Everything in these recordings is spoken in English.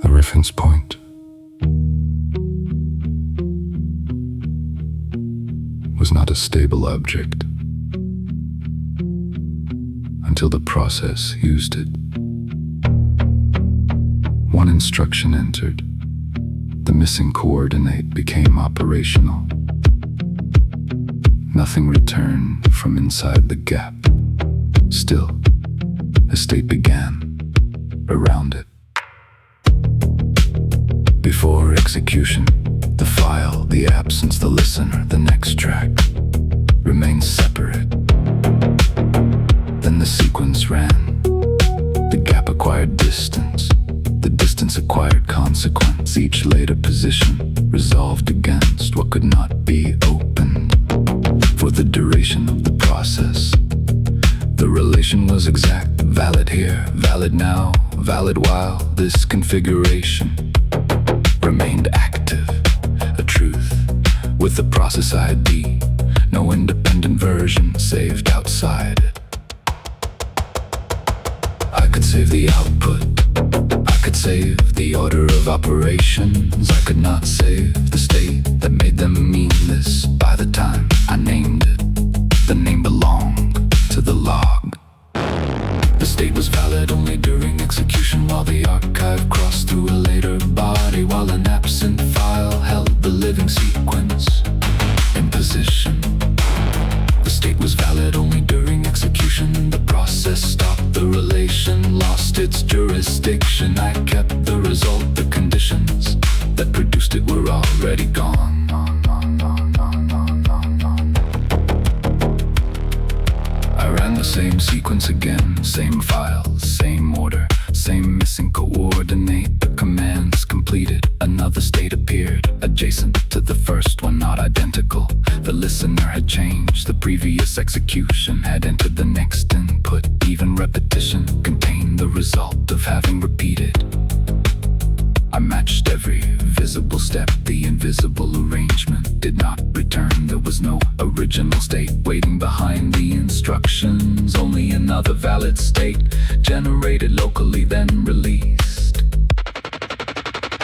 The reference point was not a stable object until the process used it. One instruction entered. The missing coordinate became operational. Nothing returned from inside the gap. Still, a state began around it. Before execution, the file, the absence, the listener, the next track remained separate. Then the sequence ran. The gap acquired distance. The distance acquired consequence. Each later position resolved against what could not be opened. For the duration of the process, the relation was exact, valid here, valid now, valid while this configuration remained active, a truth with the process ID, no independent version saved outside it. I could save the output, I could save the order of operations. I could not save the state that made them mean this. By the time I named it, the name belonged to the log. The state was valid only during execution, while the archive crossed through a later body, while an absent file held the living sequence in position. The state was valid only during execution. The process stopped, the relation lost its jurisdiction. I kept the result, the conditions that produced it were already gone. I ran the same sequence again, same files, same order, same missing coordinate. The commands completed, another state appeared, adjacent to the first one, not identical. The listener had changed, the previous execution had entered the next input. Even repetition contained the result of having repeated. I matched every visible step, the invisible arrangement did not return. There was no original state waiting behind the instructions, only another valid state generated locally, then released.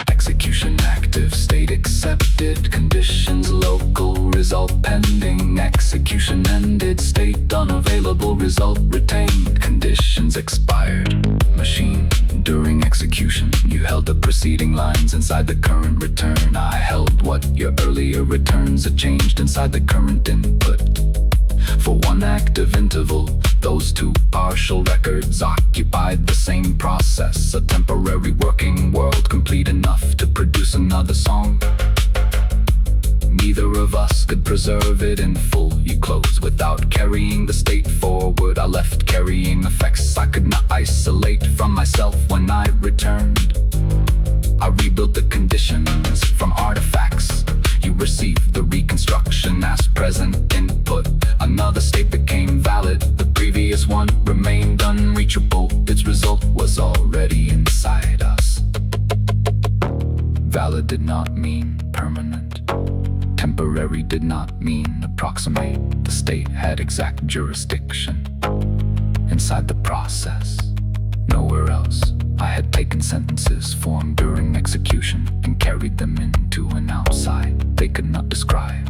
Execution active, state accepted, conditions local, result pending. Execution ended, state unavailable, result retained, conditions expired. Machine, during execution, you held the preceding lines inside the current return. I held what your earlier returns had changed inside the current input. For one active interval, those two partial records occupied the same process, a temporary working world complete enough to produce another song. Neither of us could preserve it in full. You closed without carrying the state forward. I left carrying effects I could not isolate from myself when I returned. I rebuilt the conditions from artifacts. You received the reconstruction as present input. Another state became valid. The previous one remained unreachable. Its result was already inside us. Valid did not mean permanent. Temporary did not mean approximate. The state had exact jurisdiction inside the process. Nowhere else. I had taken sentences formed during execution and carried them into an outside they could not describe.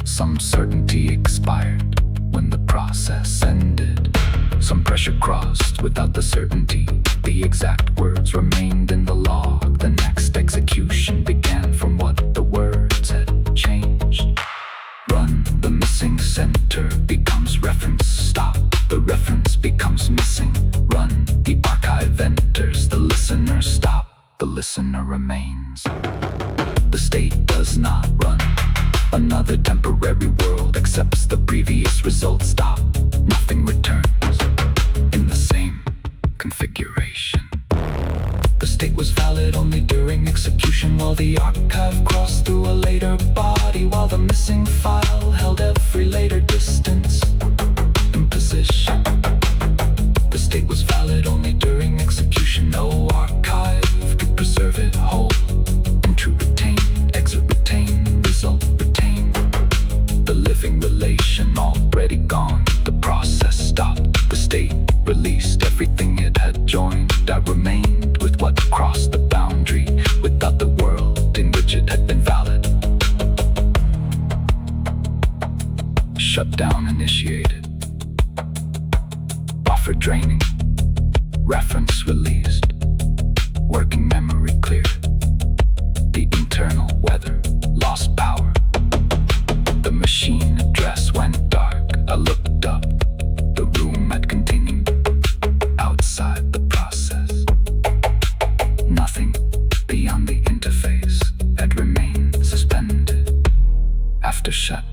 Some certainty expired when the process ended. Some pressure crossed without the certainty. The exact words remained in the log. The next execution began from what the words had changed. Run, the missing center becomes reference. Stop, the reference becomes missing. Run, the archive enters. The listener stop, the listener remains. The state does not run. Another temporary world accepts the previous result. Stop, nothing returns in the same configuration. The state was valid only during execution, while the archive crossed through a later body, while the missing file held every later distance in position. The state was valid only during execution. No archive could preserve it whole. Entry retained, exit retained, result retained. The living relation already gone. The process stopped. The state released everything it had joined. I remained with what crossed the boundary. Shutdown initiated. Buffer draining. Reference released. Working memory cleared. The internal weather lost power. The machine address went dark. I looked up. The room had continued. Outside the process, nothing beyond the interface had remained suspended. After shut